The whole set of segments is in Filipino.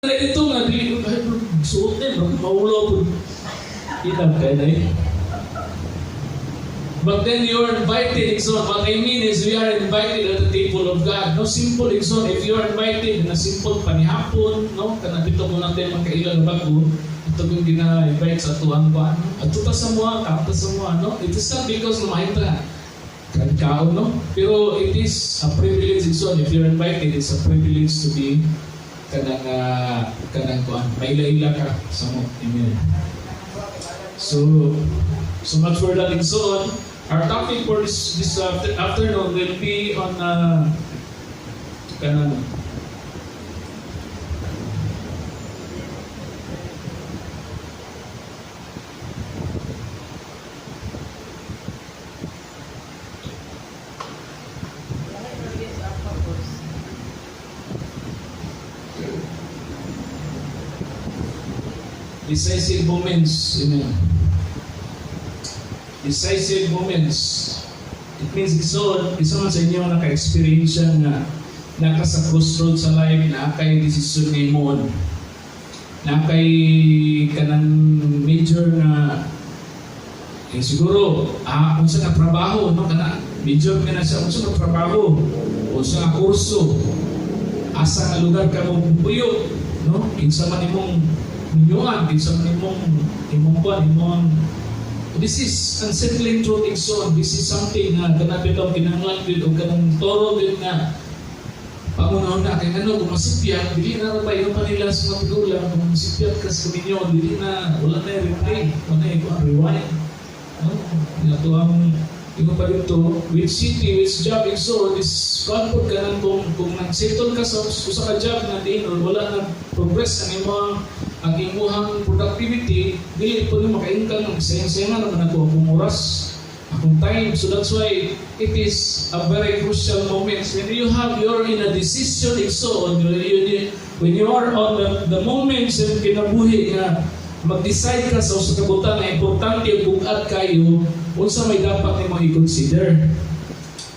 Ito nga, di ko kahit suot eh, maulo po. Itam kayo na eh. But then you are invited, Ikson. What I mean is we are invited at the table of God. No, simple, Ikson. If you are invited na simple panihapon, no, kanapito mo natin magkailang bago, ito yung gina-invite sa tuwang ba, no? At ito sa mga, kapta sa mga, no? It is not because lumahinta. Kaon, no? Pero it is a privilege, Ikson. If you are invited, it's a privilege to be kanang kuan maila-ila ka sa mo. Amen. So much for that. So our topic for this afternoon will be on kanang decisive moments. Amen. Decisive moments. It means isa man sa inyo naka-experience nga naka sa crossroad sa life na kay desisyon ni mo na kay kanang major na siguro kung sa trabaho no kana major ka na siya kung sa trabaho o sa kurso asa nga lugar ka mo buyo no kinsa man imong minyoan, kinsa man imong this is unsettling truth, Ikson. This is something na kanapit ang kinanglan din o kanang toro din na pangunahon na kaya ano, kung masipyat, dili na ba yung panila sa mga pigulang, kung masipyat ka sa minyo, dili na, wala na yung replay, wala na yung rewind. Ito ang ito pa dito, which city, which job, Ikson, is confort ka lang kung nag-settle ka sa ka job na din, or wala na progress ang imuhang productivity, dili po na makaingkan ng sayang-sayang naman ako akong oras, akong time. So that's why it is a very crucial moment. When you're in a decision, so when you are on the moments ng kinabuhi na mag-decide ka sa kabutan na importante bugat kayo, unsa may dapat nimo i-consider.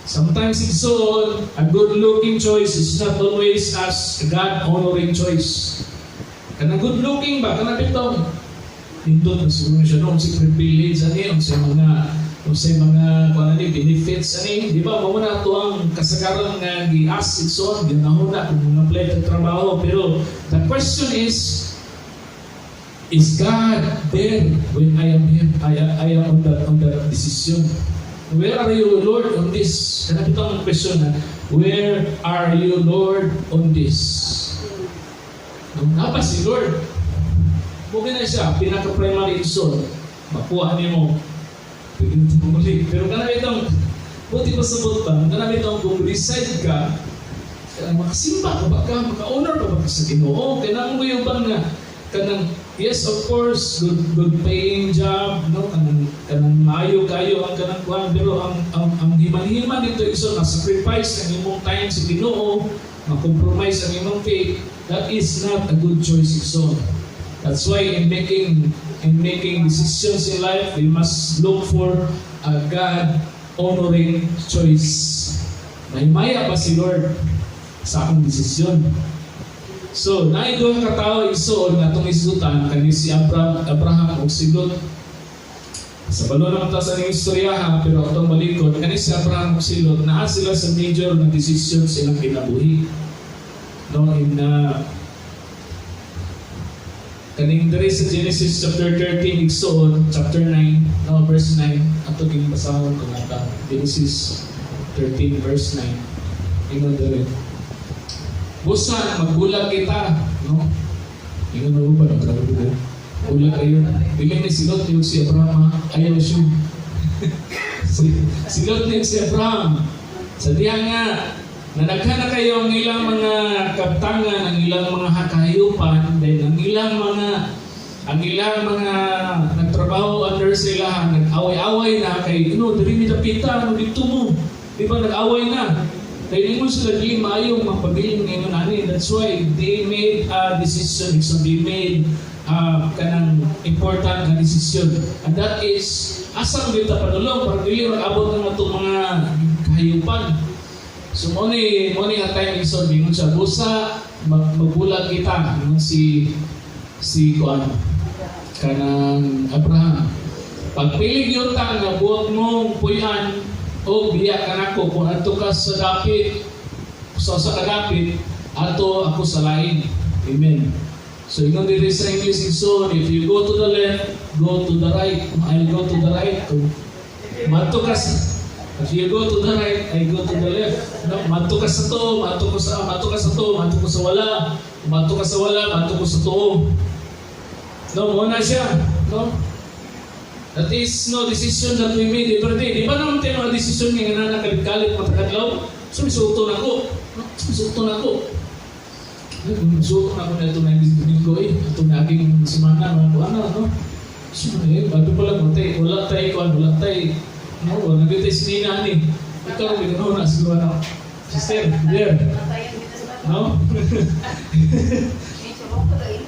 Sometimes it's so a good-looking choice is not always as a God-honoring choice. Kanang good looking ba kanang bitong nindot na siguro siya noon si privilege ani sa mga kuanani benefits ani di ba mo na to ang kasagaran nga gi-ask son ginahuna kung mga apply sa trabaho pero the question is God there when I am here I am on that decision? Where are you, Lord, on this? Kanang bitong question na where are you, Lord, on this? Napa si Lord? Mugin na siya, pinaka-primary reason. Makuha niyo mo. Pwede tumuli. Pero kanami itong, buti pa sabot ba, kanami itong kung decide ka, makasimba ka ba ka, maka-honor ka ba ka sa Ginoo? Kanang mo yung bang nga, kanang, yes, of course, good paying job, no? Kanang mayo kayo ang kanang kuhan, pero ang himan-himan dito iso, na-sacrifice ang imong time sa Ginoo, ma-compromise ang imong faith, that is not a good choice, Ikson. That's why in making decisions in life, we must look for a God-honoring choice. Mahimaya ba si Lord sa akong desisyon? So, naidong katao, Ikson, na itong isutan, kani si Abraham o si Lot. Sa balo naman tayo sa niyong istoryahan, pero itong balikod, kani si Abraham o si Lot, naa sila sa major na decision silang kinabuhi. No, in kaning diri sa Genesis chapter 13 Ikson chapter 9 no verse 9 ato king basahon ko nata Genesis 13 verse 9 ingon diri busan magbulag kita no ingon mo ba grabe diri bulag ayo dili ni silot yung si Abraham ayo siya silot ni si Abraham sa diha nga nadaghan na kayo ang ilang mga kaptangan, ang ilang mga hakahayupan, then ang ilang mga nagtrabaho under sila, nag-away-away na kay, dali ni Dapita, dito mo. Di ba, nag-away na. Kaya hindi mo sila di maayong mapabiling ngayon ani. That's why they made a decision. So they made kanang important na decision. And that is, asang dito panulong, para dili mag-abot ng itong mga kahayupan. So, moni nga time Ikson, bingon siya, busa, magbulag kita no, si kuan kanang Abraham. Pagpilig yun ta nga buwag mong puyan o biya ka nako kung ato ka sa dapit sa kadapit ato ako sa lain. Amen. So ingon diri sa English igsoon, if you go to the left, go to the right. I'll go to the right. Mato ka if you go to the right, I go to the left. No, mato ka sa to, mato ko sa wala, mato ka sa wala, mato ko sa to. No, muna siya. No? That is no decision that we made every day. Di ba naman tayo mga decision nga nga nakalit-kalit matakadlaw? Sumisuto na ko. Sumisuto na ko. Sumisuto na ko na ito na yung ko eh. Ito na aking simana. Ano? Bago pala mo tayo. Wala tayo. No, wala tayo sinina ni. Ikaw may gano'n na siguro na. Sister, there. No?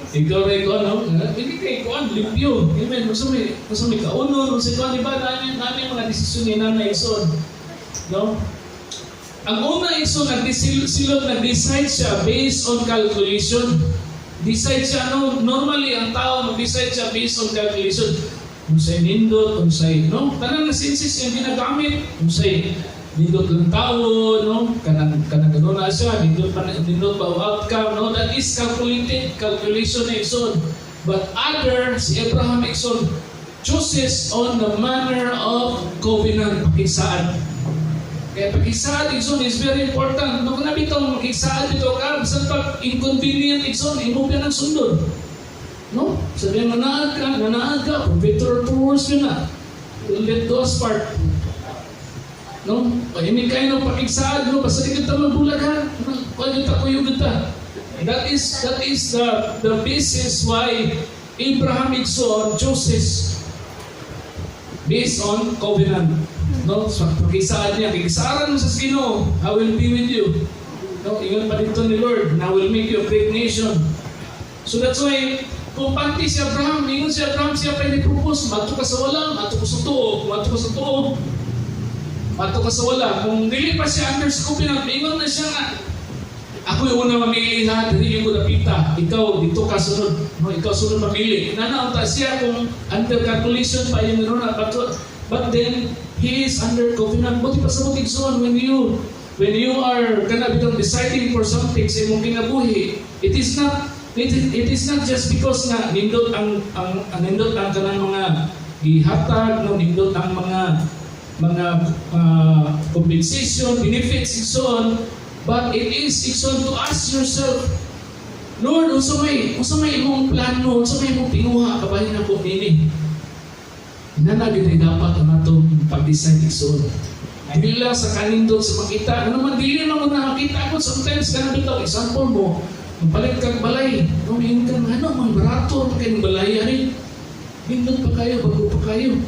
Ikaw rin ko, ano? Hindi kayo ko, ano? Limpyo. Amen. Gusto may kauno. Gusto ko, di ba? Namin mga desisyon ni Nanay Ison. No? Ang una Ison, nag-decide siya based on calculation. Decide siya, no? Normally, ang tao mag-decide siya based on calculation. Kung sa'y nindot, kung sa'y, no? Tanang na senses yung ginagamit. Kung sa'y nindot ng tao, no? Kanang gano'n na siya, nindot ba outcome, no? That is calculation na Ison. But other, si Abraham Ison, chooses on the manner of covenant, pakisaan. Kaya pakisaan Ison is very important. No, kung nabitaw makisaan dito ka, bisan pag inconvenient Ison, imubyan ang sundod. No? Sabihin, nanaaga, from better to worse yun na. Let those part. No? Hindi kayo ng pakigsaan, no? Basta di kita magbulag ha. Kung kita ko yung kita. That is the basis why Abraham Ison chooses based on covenant. No? So, pakigsaan niya. Pakigsaan mo sa Ginoo, I will be with you. No? Ingat pa dito ni Lord, and I will make you a great nation. So that's why, kung panti si Abraham, ingon si Abraham, siya pa propose, mato ka sa wala, mato ka sa tuo, mato ka sa tuo. Mato ka sa wala. Kung dili pa siya under sa covenant, ingon na siya nga, ako yung una mamili lahat, hindi ko napita. Ikaw, dito ka sunod. No, ikaw sunod mamili. Nanaunta siya kung under calculation pa yung nuna. But then, he is under covenant. Buti pa sa butigson, when you are gonna become deciding for something sa imong kinabuhi, it is not just because nga nindot ang kanang mga gihatag, no, nindot ang mga compensation, benefits, Ison, but it is Ison to ask yourself, Lord, unsa may imong plano, unsa may imong tinguha kabahin ako nini. Nanagid dapat ang atong pag-decide Ison. Dili lang sa kanindot sa makita, ano man dili man nakakita ako sometimes kana bitaw example mo. Magpalit kang balay. Humingi ka ng mga barato. Kayong balay rin. Hindot pa kayo, bago pa kayo.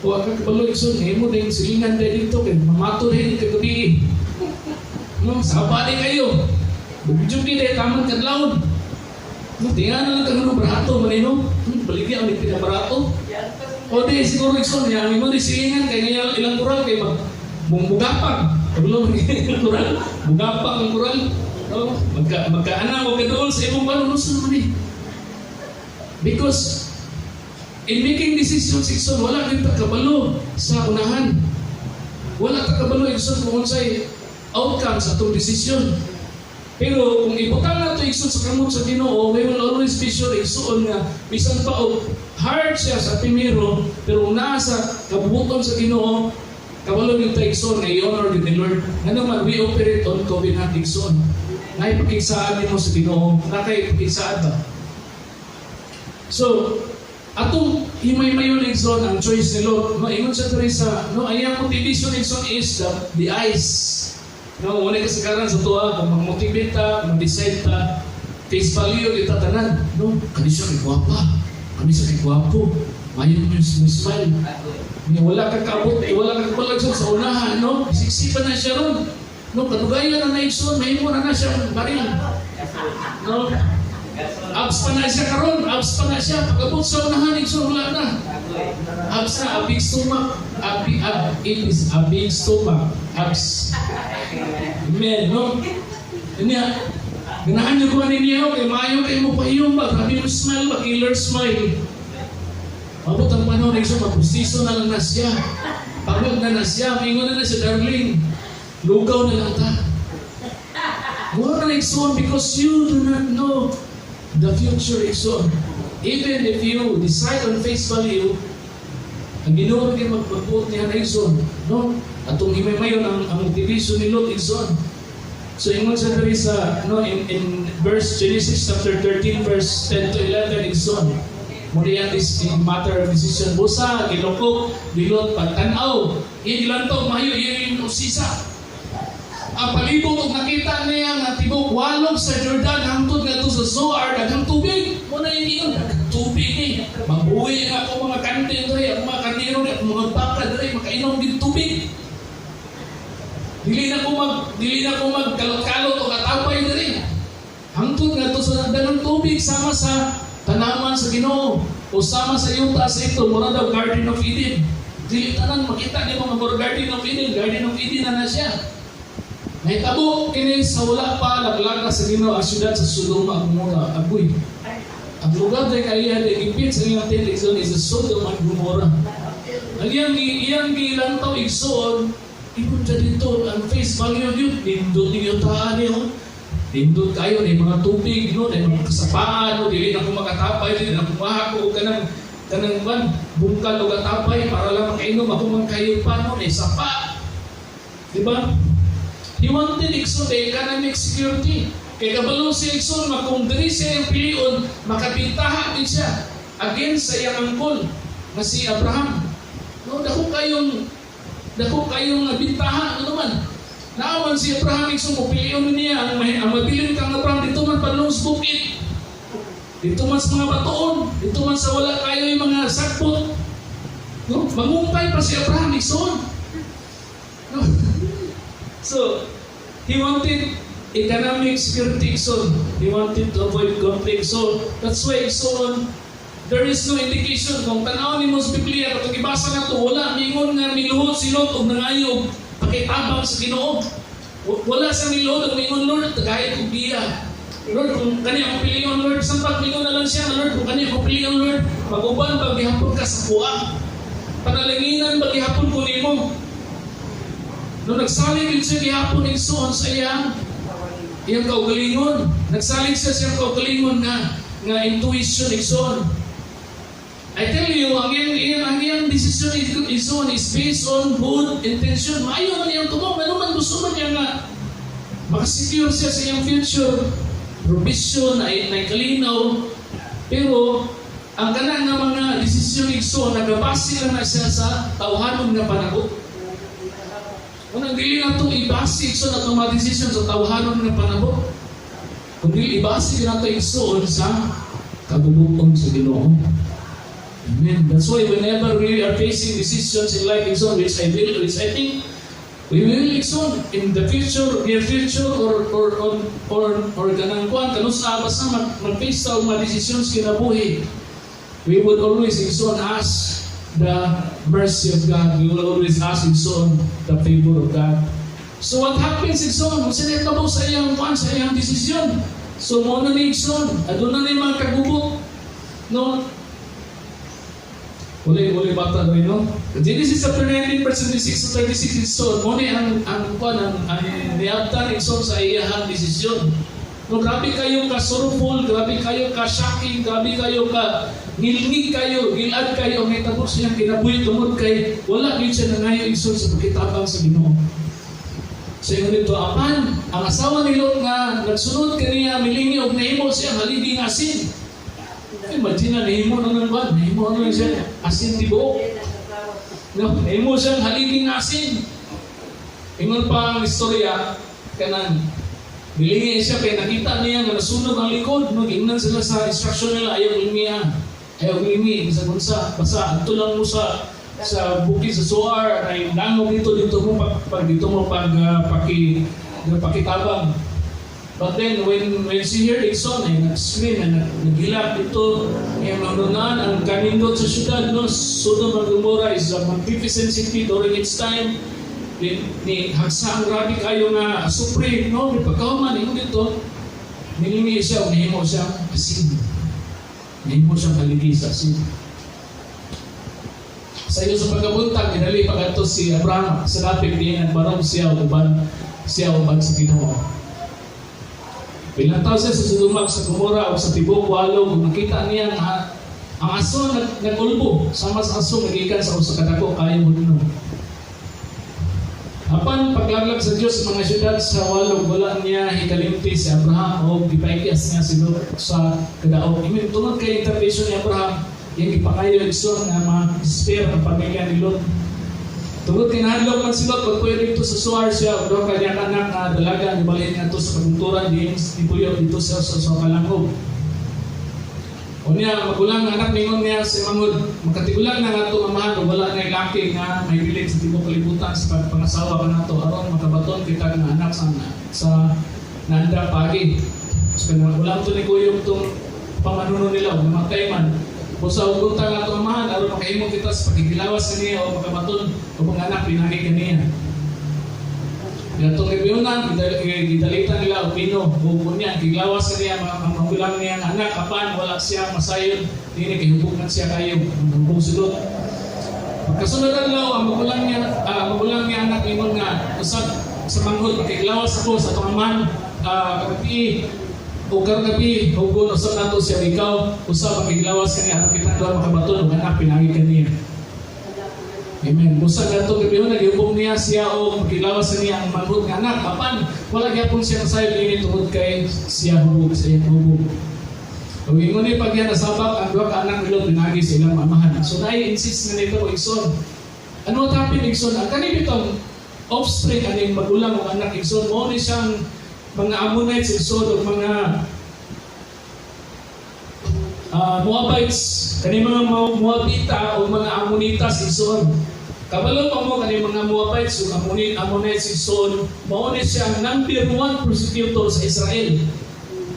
Huwag kang kabalo, Ison. Ngayon mo na yung silingan dahil dito. Kaya mamato rin kagabi. No, saba din kayo. Bugjubi dahil tamang kadlawon. Tingnan na lang kang barato. Manino? Baligyan ang pinabarato. O di, siguro Ison. Yamin mo di silingan. Kaya ilang kural. Kaya bugapang. Kabalo, ilang kural. Bugapang ang kural. Oh, magkaana o kadoon sa imong panunusan mo ni. Because in making decisions, Ison, wala rin kabalo sa unahan. Wala kabalo Ison kung unsay outcome sa itong decision. Pero kung ibutang na ito Ison sa kamot sa Ginoo, we will always be sure Ison nga bisan pa o hard siya sa primero, pero nasa kabubuton sa Ginoo, kabalo yung Ison na i-honor din ni Lord. Ano man, we operate on covenant Ison. Naipagkigsaan mo sa Ginoo, nakaipagkigsaan ba? So, atong himay-mayon Ison ang choice ni Lord. No, ingon sa Teresa, no, ayang motivation Ison is the eyes. No, wala kasagaran sa tuwa, kung mag-motivate ta, mag-decide ta, face value kita tanan. No, kani siya kay gwapa, kani siya kay gwapo, mayon yung smile. Wala kang kabot, wala kang kabalag sa unahan, no? Isiksipan na siya ron. No, kadugayan na Ison, may mo na siya baril. No? Abs pa na siya karon, abs pa na siya. Pagkabot sa unahan, Ison, wala na. Abs na, a big stomach. It is a big stomach. Abs. Amen, no? Ganahan niyo ko ninyo, kay mayo kayo mo pahiyong ba? Grabe yung smile ba? Killer smile. Mabot ang panahon, Igsoon, mapustiso na lang na siya. Pagod na siya, mingon na siya, darling. Lugaw na lang ta. Wala na, Igsoon, because you do not know the future, Igsoon. Even if you decide on face value, ang Ginoo rin magpagbuot niya na Igsoon, no? Atong himay mayon ang motivation ni Lot, Igsoon. So ingon sa diri sa in verse Genesis chapter 13 verse 10 to 11, Igsoon. Muriyan is matter of decision. Busa, gilukok, dilot, pagtanaw. Ilantaw, mayo, yung usisa. Ang palibot, kung nakita niya nga tibok walog sa Jordan, hangtod nga to sa Zoar, daghang tubig. Muna yung ingon, daghang tubig ni. Mabuhi nga ako mga kantin dre, ang mga kaniro, ang mga baka dre, makainom din tubig. Dili na ko magkalot-kalot o katapay dre. Hangtod nga to sa daghang tubig, sama sa tanaman sa Ginoo o sama sa yuta sa ito, mura daw Garden of Eden. Dili tanan makita ni mga mura Garden of Eden na siya. May tabo kini sa wala pa laglaga sa Ginoo ang syudad sa Sodoma ug Gomora. Agoy. Ang lugar day kaya day gipit sa iyang television is Sodoma ug Gomora. Ang iyang gilantaw igsoon, ibon siya dito ang face value yun, nindot niyo taan niyo. Nindot kayo na mga tubig, no? Na mga kasapaan, no? Dili na kung makatapay, dili na kumahako, kanang bungkal o katapay, para lang makainom, ako mga kayo pa, no? Na sapa. Diba? He wanted Igsoon, the economic security. Kaya kabalo si Igsoon, kung diri siya yung pilion, makapintahan din siya against sa iyang angkol, na si Abraham. No? Dako kayong bintahan, ano naman? Naaman si Abraham, Igsoon, piliyon niya, ang mabilin kang Abraham, dito man palungs bukit, dito man sa mga batoon, dito man sa wala kayo yung mga sakpot. No? Mangumpay pa si Abraham, Igsoon. No? So, he wanted economic security, Igsoon. He wanted to avoid conflict. So, that's why, Igsoon, there is no indication. Kung tanaw ni mo sa Biblia, kung ibasa na ito, wala, mingon nga miluhod si Lot o nangayog, pakitabang sa Ginoo. Wala sa niluhod ang mingon, Lord, tagayad kong biya. Lord, kung kanya akong pilihan, Lord, sampat mingon na lang siya, Lord, kung kanya akong pilihan, Lord, mag-uban, paghihapon ka sa kuha. Panalanginan, paghihapon ko ni mo. Nung nagsalig yun siya, gihapon Igsoon sa iyang kaugalingon. Nagsalig siya sa iyang kaugalingon nga intuition, Igsoon. I tell you, ang iyang decision Igsoon is based on good intention. Maayo man iyang tumong, ano man gusto man niya nga makasecure siya sa iyang future, provision, ay kalinaw. Pero, ang kanang nga mga decision Igsoon, nagabase lang na siya sa tawhanon nga panahon. Kung dili na itong ibase Igsoon at mga decision sa tawhanon nga panahon, kung dili ibase na ito Igsoon sa kabubuton sa Ginoo. Amen. That's why whenever we are facing decisions in life, Igsoon, which I think we will Igsoon in the future, near future, or ganang kuan, kanusa basta mag-face sa mga decisions kinabuhi, we would always Igsoon ask the mercy of God. We will always ask Igsoon the favor of God. So what happens Igsoon? Masinit na po sa iyang kuan, sa iyang decision. So mo na ni Igsoon, adun na ni mga kagubot, no? Uli bata rin, no? Genesis chapter 19, verse 26 to 36, Igsoon. Muna ang niabtan Igsoon sa iyahang desisyon. No, grabe kayo ka sorrowful, grabe kayo ka shocking, grabe kayo ka ngilngig kayo, gilad kayo, may tapos siyang kinabuhi tungod kay wala din siya na ngayon Igsoon sa pagkitabang sa Ginoo. Sa inyo dito, apan, ang asawa ni Lot nga nagsunod kaniya, milingi og nahimo siyang halibing asin. Imagine na, nahimo na ng ban, nahimo na siya, asin tibuok. No, nahimo siyang halibing asin. Ingon pa ang istorya, kanan, bilingi siya, kaya nakita niya nga nasunog ang likod, no, ingnan sila sa instruction nila, ayaw ilmi, bisa basta, ato lang mo sa bukid sa Zoar, ay nangog dito mo pakitabang. But then, when she heard Igsoon, ay nag-scream, naghilak dito, ay manunan, ang kanindot sa syudad, no, Sodom and Gomorrah is a magnificent city during its time. Ni hagsa ang grabe kayo nga supreme, no, may pagkahuman, ino dito. Nilingi siya, nahimo siya asin. Nahimo siya haligi sa asin. Sa iyo sa pagkabuntag, ginali pagkato si Abraham sa lapit niya, nagbarong siya uban sa Ginoo. Bilang tao siya sa Sodoma sa Gomora o sa Tibok Walog, kung nakita niya na ang aso nag-ulbo, sama sa aso nagikan sa usa ka dako kay Budno. Apan paglaglag sa Dios sa mga syudad sa Walog, wala niya hikalimti si Abraham o gipaikyas niya sidot sa kadaog. Imin tungod kay intervention ni Abraham, yung ipangayo igsoon nga ma-spare ang pamilya ni Lot. Tungod kinahadlok man sila pag pwede dito sa suwar siya, o kanyang anak na dalaga, nibalhin nga ito sa pagtunturan, di puyo dito sa kalanghob. O niya, magulang anak ningon niya si Mangod, makatigulang na nga ito mamahan, o wala na laki nga may bilit sa tibok kalibutan sa pangasawa ka na ito, aron makabaton kita nga anak sa nanda pagi. So kaya ulang ito ni Kuyong itong pamanuno nila, o mamatay man. Kung sa ugunta nga ito mamahan, aron makahimong kita sa pagkikilawas kaniya o makabaton o mga anak pinagi kaniya. Itong ibiyunan, gidalitan nila o pino, bukon niya, kilawas niya, magulang niya ang anak, kapan, wala siya masayon, hindi kahibukan siya kayo, ang sulod. Pagkasunod lang ang magulang niya anak ingon nga, usap sa manghod, makikilawas ako sa tumaman, kagabi, o karagabi, o kung usap nato siya, ikaw, usap, makikilawas ka niya, at kita doon makabaton, ang anak, pinagi ka niya. Amen. Busa gato gabi na gihubong niya siya o makilawas niya ang manghod nga anak. Kapan wala gyapon siya sayo ini tungod kay siya hubog sa iyang hubog. O ingon ni pagyan nasabak ang duha ka anak nila pinagi sa ilang amahan. So dai insist nga nito igsoon. Ano tapin igsoon? Ang kani bitong offspring aning magulang o anak igsoon mo ni siyang mga Ammonites igsoon o mga Moabites, kani mga Moabita o mga Ammonitas igsoon. Kabalo pa mo kani mga Moabites o Ammonites igsoon, mao ni siya ang number 1 persecutor sa Israel.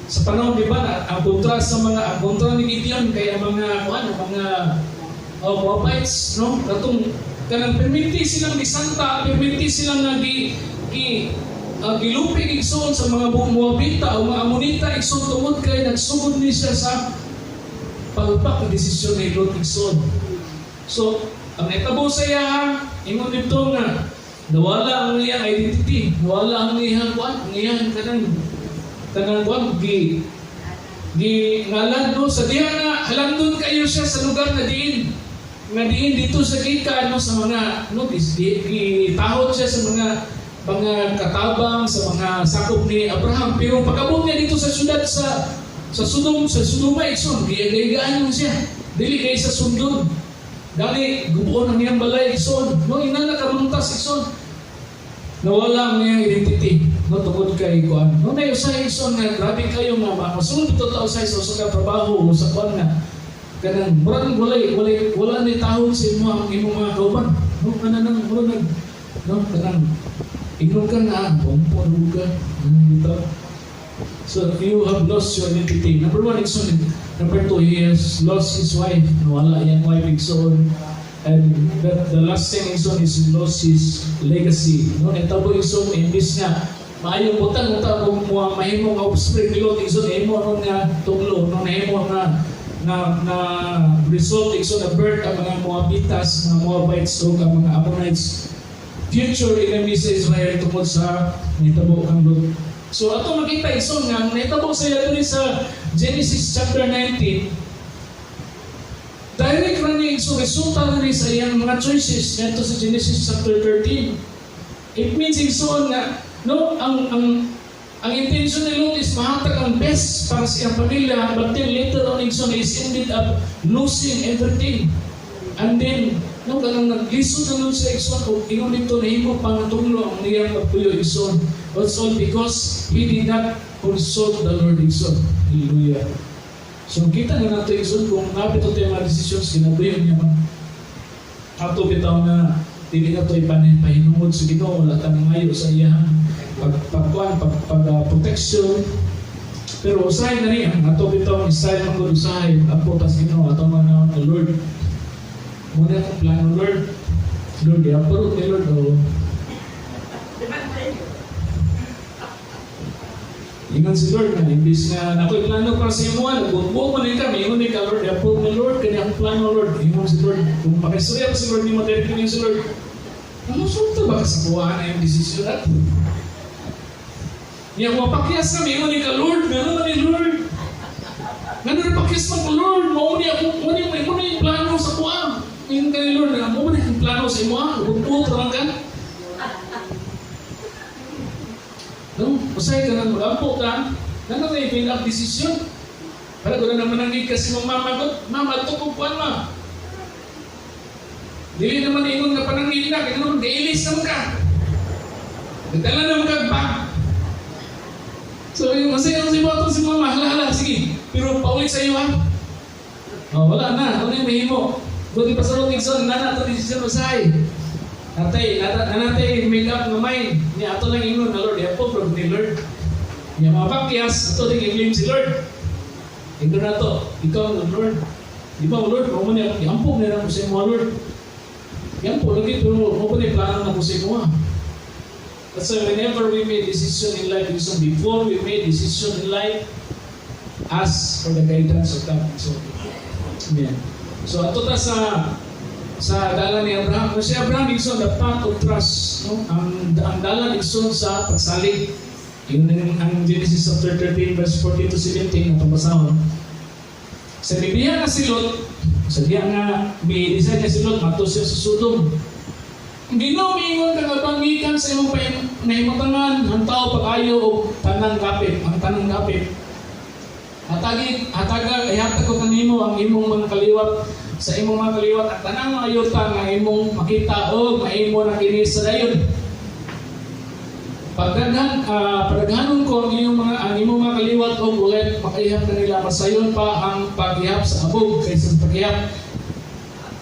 Sa panahon di ba ang kontra sa mga kontra ni Gideon kaya mga Moabites no katong kanang permiti silang gisanta, permiti silang gilupig igsoon sa mga Moabita o mga Ammonita igsoon tungod kay nagsugod ni siya sa palpak na desisyon ni Lot igsoon. So, ang itabo sa iya, ingon dito nga, nawala ang iyang identity, nawala ang iyang kuan, ang iyang kanang kuan, ngalan no, sa diha nga, halandon kayo siya sa lugar na diin dito sa kita, no, sa mga, no, tahod siya sa mga katabang, sa mga sakop ni Abraham, pero pagkabot niya dito sa syudad sa Sodoma igsoon, gayaan mo siya. Dili kay sa sundon. Dali gubuon ang iyang balay igsoon. No inana ka muntas igsoon. Nawala ang iyang identity. No tungod kay kuan. No na usay igsoon nga grabe kayo nga masulod to ta usay sa usa ka trabaho o sa kuan nga kanang murag wala ni tahon sa imo ang imong mga kauban. No kanang murag no kanang ignon ka na pompon ka. Dito. So you have lost your identity. Number 1, igsoon. Number 2, he has lost his wife. Nawala yung wife igsoon. And the last thing igsoon is he lost his legacy. No, netabo igsoon imbis nga maayong butang mo mahimo nga offspring nilo igsoon imo no nga tunglo no nahimo na result igsoon na birth ang mga Moabitas, mga Moabites o ang mga Ammonites. Future enemy sa Israel tungkol sa netabo ang Lot. So ato makita igsoon nga nahitabo sa iya diri sa Genesis chapter 19. Direct ra ni igsoon resulta rin sa iyang mga choices ngadto sa Genesis chapter 13. It means igsoon nga no ang intention ni Lot is mahatag ang best para sa iyang pamilya, but then later on igsoon is ended up losing everything. And then no kanang naglisod na nun siya igsoon o ingon dito na himo pangatunglo ang iyang pagpuyo igsoon. That's all because he did not consult the Lord igsoon. Hallelujah. So kita nga nato igsoon kung napito tayo mga desisyon sinabuyon niya man. Ato bitaw na dili na to ipahinungod sa Ginoo wala ta ngayo sa iyang protection. Pero usahay na niya ato bitaw usahay man usahay apo tas Ginoo ato man the Lord. Muna ang plano Lord. Lord, i-approve ni Lord o. Ingon Ingon si Lord na, imbis nga nako'y plano para sa imuan, nagbuo mo na ka, may ingon ni ka, Lord, approve na Lord, kanya akong plano, Lord. Ingon si Lord, kung pakistorya pa si Lord, ni mo direct niyo si Lord. Ano sulta ba kasabuhan na yung desisyon natin? Niya, mapakyas kami, ingon ni ka, Lord, gano'n na ni Lord. Gano'n na pakyas mo ko, Lord, mauni ako, mauni yung plano sa buwan. Ingon ka ni Lord, mauni yung plano sa imuan, nagbuo lang ka. No, usay ka nang magampo ka, nang may pinag desisyon. Para ko na naman ang kasi mong mama, ito kung kuwan ma. Dili naman ingon nga panangin na, kaya naman gailis naman ka. Nagdala naman ka bag. So, yung masaya si Bato, si mama, hala, sige. Pero paulit sa iyo ha. Oh, wala na, ano yung mahimo. Buti pa sa roting son, nana, ito desisyon usay. Nanatay make up ng mind. Niya ato lang ingon na Lord, yapo from ni Lord. Niya mga pakyas, ato lang i-claim si Lord. Ito na to, ikaw ang Lord. Di ba Lord, mo niya, yampog na lang ko sa imo Lord. Yampog lagi, pero mo pa na plano na ko sa imo. That's why whenever we make decision in life, before we make decision in life, ask for the guidance of God. So, amen. So ato ta sa dalan ni Abraham. Si Abraham igsoon the path of trust, no? Ang dalan igsoon sa pagsalig. Yun ang Genesis chapter 13 verse 14 to 17 na pabasahon. Sa Biblia na si Lot, sa diya nga may design na si Lot matos siya sa Sodom. Hindi na umiingon ka nga bangikan sa imong nahimutangan ang tao pag-ayo o tanang kapit, ang tanang kapit. Ihatag ko kanimo ang imong mga kaliwat sa imong mga kaliwat at tanang mga ayuta nga imong makita o maimo na kini sa dayon. Pagdaghanon ko ang imong mga kaliwat o ulit makaihap na nila masayon pa ang paghihap sa abog kaysa sa paghihap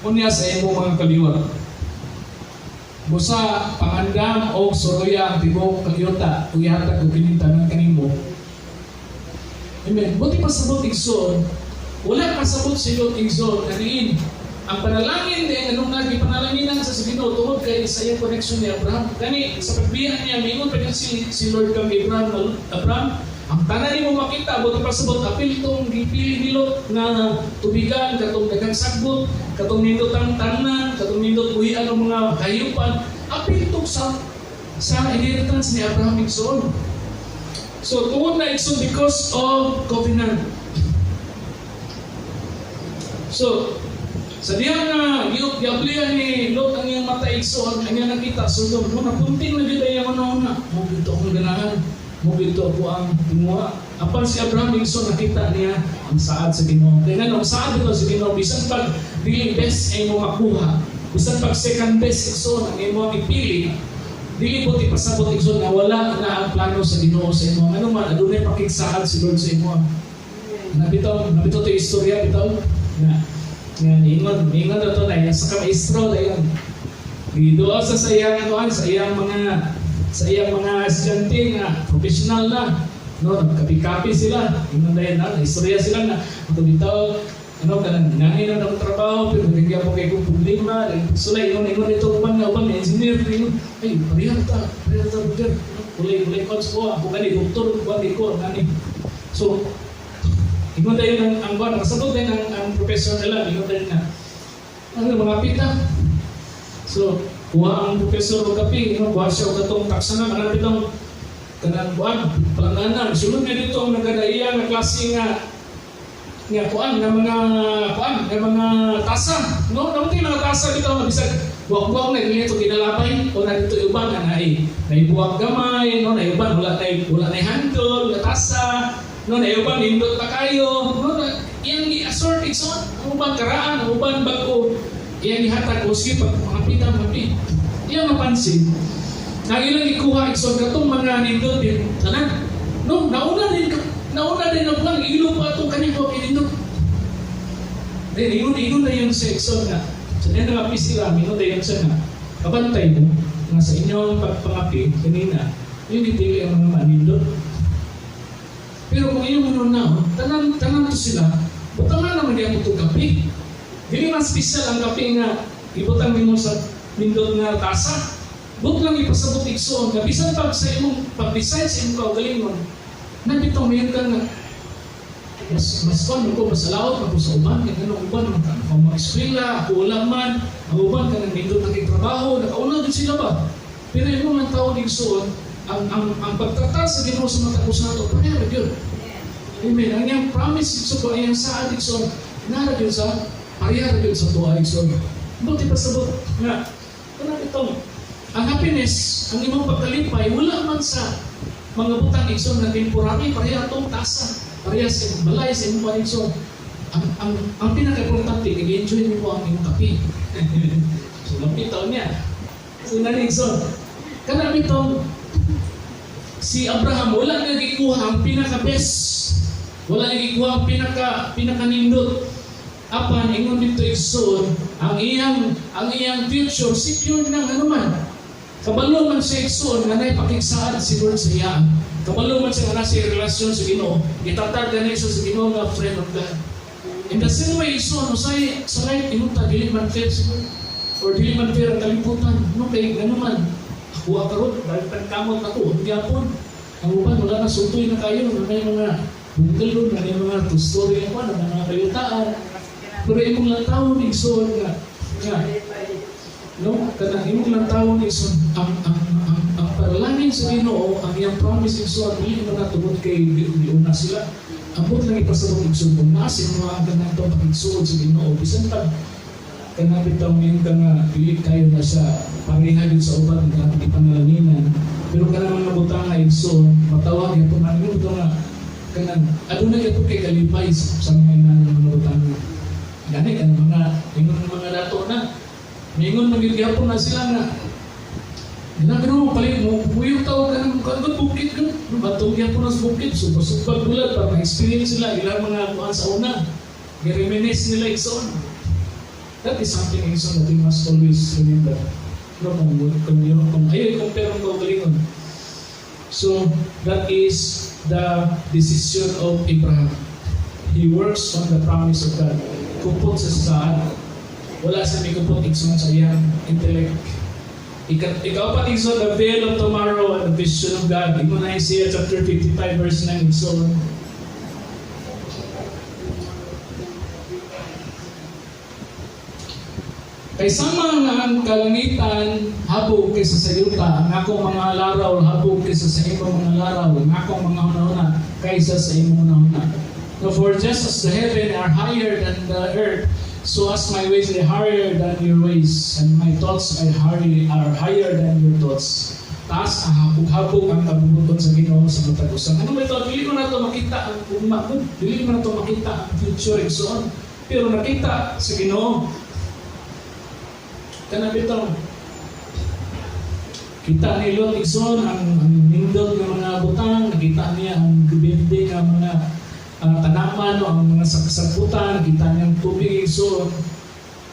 unya sa imong mga kaliwat. Busa pangandam o soroya ang tibok kaliwata ug ihatag ko kini tanan kanimo. Amen. Buti pa sabot igsoon, wala pasabot sa iyo igsoon kaniin. Ang panalangin din anong nagi panalanginan sa Ginoo tungod kay sa iyang connection ni Abraham. Kani sa pagbiyan niya mingon pa si Lord kang Abraham, ang tanan nimo makita buti pa sabot apil tong gipili ni Lot na tubigan katong daghang sagbot, katong nindot ang tanan, katong nindot buhian ang mga kahiyupan, apil tong sa inheritance ni Abraham igsoon. So, tungod na igsoon because of covenant. So, sa diyan nga, giablihan ni Lot ang iyang mata igsoon, ang iyang nakita, Sodom, no, napunting na dito yung una-una. Mo dito akong ganahan, mo dito ako ang timuha. Apan si Abraham igsoon, nakita niya ang saad sa Ginoo. Kaya nga, ang saad dito sa Ginoo, bisan pag really best ay mo makuha, bisan pag second best igsoon, ang imo ipili, dili po ti pasabot igsoon na wala na ang plano sa Ginoo sa imo. Ano man adunay pakigsaad si Lord sa imo. Nabitaw to istorya bitaw na ingon to na sa kamaestro dayon. Giduo sa sayang sa iyang mga estudyante nga professional na no nagkapi-kapi sila. Ingon dayon na istorya sila na ato bitaw kanang nanginom ng trabaho, pero bigyan mo kayo kong problema, sulay, ingon ito upan engineer, ay, parihal ta, brother, ulay coach ko, ako gani, doktor, kuwan ko, nani. So, ingon tayo ang buwan, nakasabot tayo ang professor nila, ingon tayo na, mga pita. So, kuha ang professor o kapi, kuha siya o katong taksana, manapit ang kanang buwan, palanganan, sulod na dito ang nagadaiya na klase nga mga tasa, no? Namuti mga tasa dito nga bisag buwag-buwag na dito kinalapay o na dito iban nga naibuwag gamay, no? Naiuban wala na handle, na tasa, no? Naiuban nindot pa kayo, no? Iyang i-assort igsoon, ang uban karaan, ang uban bago, iyang ihatag o sige pag mga iyang mapansin. Nagilang ikuha igsoon katong mga nindot din, tanan, no? Nauna din ang buwan, ilo pa itong kanito kinindot. Then, ingon na yung section na. So, then nangapi sila, ingon na yung siya na. Kapantay mo, nga sa inyong pagpangapi, kanina, yun itili ang mga manindot. Pero kung iyong na, tanan to sila, butang nga naman yung itong kapi. Dili mas special ang kapi nga, ibutang mo sa nindot nga tasa. But lang ipasabot igsoon, na bisan pag sa imong pag-decide sa imong kaugalingon, Nabitaw mayon ka nga, mas kung ko, mas alawat ako sa uban, kaya ganun uban, ang mga eskwela, ako ulang man, ang uban ka nang nindot nagkitrabaho, nakauna din sila ba? Pero yung mga tao din soon, ang pagtratar sa Ginoo sa mga tapos nato, pareha yun. Amen. Ang iyang promise sa ko, ang iyang saad ikson, nara yun sa, pareha yun sa tuwa ikson. Buti pa sabot nga, kanang itong, ang happiness, ang imong pagkalipay, wala man sa mga butang ikson na temporary, pareha itong tasa, pareha sa balay sa imong panikson. Ang pinaka-importante, nag-enjoy mo ang imong kapi. So, napitaw niya. So, nanikson. Kanang itong, si Abraham, wala nagikuha ang pinaka-best. Wala nagikuha ang pinaka-nindot. Apan, ingon dito ikson, ang iyang future, secure ng anuman. Kabalo man siya ikson, nga na'y si Lord sa iya. Kabalo man siya nga nasa relasyon sa Ginoo. Itatag na niya sa Ginoo nga friend of God. In the same way, ikson, usay, sa light, inuta, dili man fair or dili man fair ang kaliputan. No, kay ganuman. Ako karon dahil pagkamot ako, hindi apon. Ang uban, wala na sutoy na kayo, may mga bungalo, may mga two-story ako, mga kayutaan. Pero imong lang taon igsoon nga, no? Kanang imong lang taon igsoon, ang panalangin sa Ginoo, ang iyang promise igsoon, hindi mo natubod kay diuna sila. Ambot lang ipasabot igsoon, kung nasin mo ang ganang itong pag-igsoon sa Ginoo, bisan pag kanang bitaw ngayon ka nga, pilit kayo na sa pareha din sa ubat ng ating ipanalaningan. Pero kanang mga butang nga igsoon, matawag yan po man yun ito nga, kanang, aduna ito kay kalipay sa mga butang nga. Gani kan mga dato na. Mingon magigyapo na sila nga. Ginagano mo palit mo, buyong tao ka ng kagod bukit ka. Batong gyapon na sa bukit, super bulat para ma-experience sila ilang mga kuhan sa una. I-reminisce nila ikson. That is something ikson that we must always remember. No, kung ayaw compare mo kalingon. So, that is the decision of Abraham. He works on the promise of God. Kupot sa saan, wala sa may kupot ikson sa iyang intellect. Ikaw pa ikson, the veil of tomorrow and the vision of God. Imo na Isaiah chapter 55 verse 9 ikson. Kay sama nga ang kalangitan habog kaysa sa yuta, ang akong mga laraw habog kaysa sa imong mga laraw, ang akong mga hunahuna kaysa sa imong hunahuna. For just as the heaven are higher than the earth, so as my ways are higher than your ways, and my thoughts are higher than your thoughts. Taas ang habog-habog ang kabubuton sa Ginoo sa matag usan. Ano ba ito? Dili mo na ito makita ang ugma. Dili mo na ito makita ang future igsoon. Pero nakita sa Ginoo. Kanang bitaw. Kita ni Lot igsoon ang nindot ng mga butang, nakita niya ang gabende ng mga tanaman o ang mga sakutan, kita niyang tubig igsoon.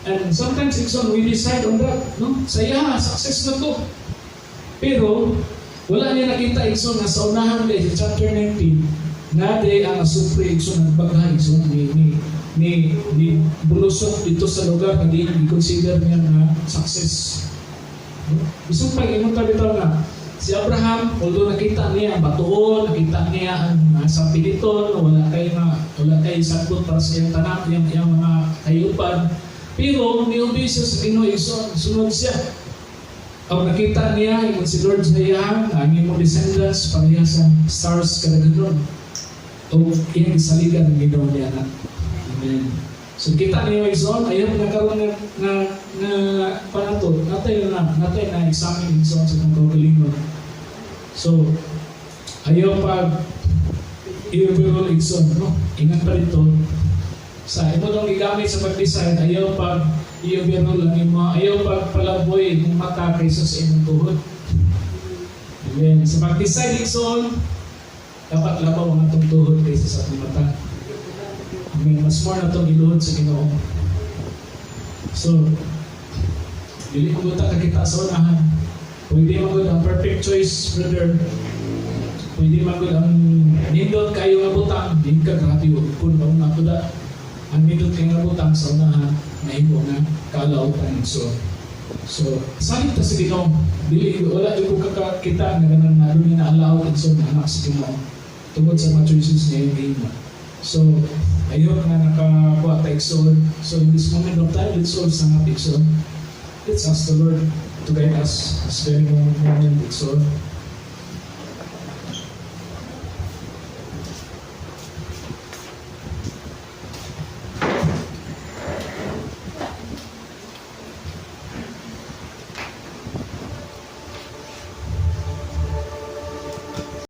And sometimes igsoon, we decide on that, no? Saya, success na to. Pero wala niya nakita igsoon na sa unahan kay sa chapter 19 na day ang asupre igsoon ng bagay igsoon ni bulusok dito sa lugar na di consider niya na success. Isang pag-inunta dito na si Abraham, although nakita niya ang batuon, nakita niya ang sapiliton, wala kay sagot para sa iyang tanak, yung mga kayupan, pero niubi siya sa Ginoo igsoon, sunod siya. Ang nakita niya, yung si Lord Zayang, ang imong descendants, pareha sa stars kadaghanon. O iyang isaligan ng Ginoo niya na. Amen. So kita niyo igsoon, ayaw nagkaroon na panato, natay na examine igsoon sa kong kaugalingon. So, ayaw pag i-overall igsoon, no? Ingat pa dito. Sa imo lang gigamit sa pag-design, ayaw pag i-overall lang imo, ayaw pag palaboy ng mata kaysa sa imong tuhod. Amen. Sa pag-design igsoon, dapat labaw ang atong tuhod kaysa sa atong mata. Amen. Mas more na itong iluhod sa Ginoo. So, dili mo guta kakita sa unahan. Pwede magod ang perfect choice, brother. Pwede magod ang nindot kayo nga butang. Di ka grabe kung ba una ko da. Ang nindot kayo nga butang sa unahan na imo na kalautan. So, salit ta sa Ginoo. Dili, wala yung kakakita na ganang naroon na alaw at so na anak sa Ginoo. tungod sa mga choices niya yung game. So, ayun nga nakakuha tayo Ikson. So, in this moment of time, let's all stand up Ikson. Let's ask the Lord to guide us this very moment Ikson.